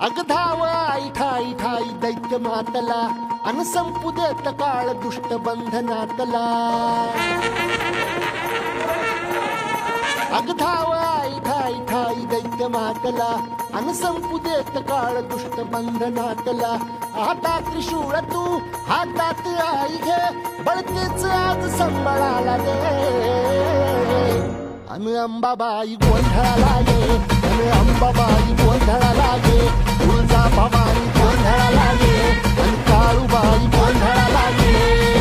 अग धाव आई ठाई ठाई दैत्य मातला अन संपू देत काळ दुष्ट बंधनातला अग धाव आई ठाई ठाई दैत्य मातला अन संपू देत काळ दुष्ट बंधनातला हातात त्रिशूळ तू हातात आई घे बळतेच आज संबळाला दे अन अंबाबाई गोंधळाला ये अन अंबाबाई गोंधळाला ये तुळजा भवानी गोंधळाला ये अन काळूबाई गोंधळाला ये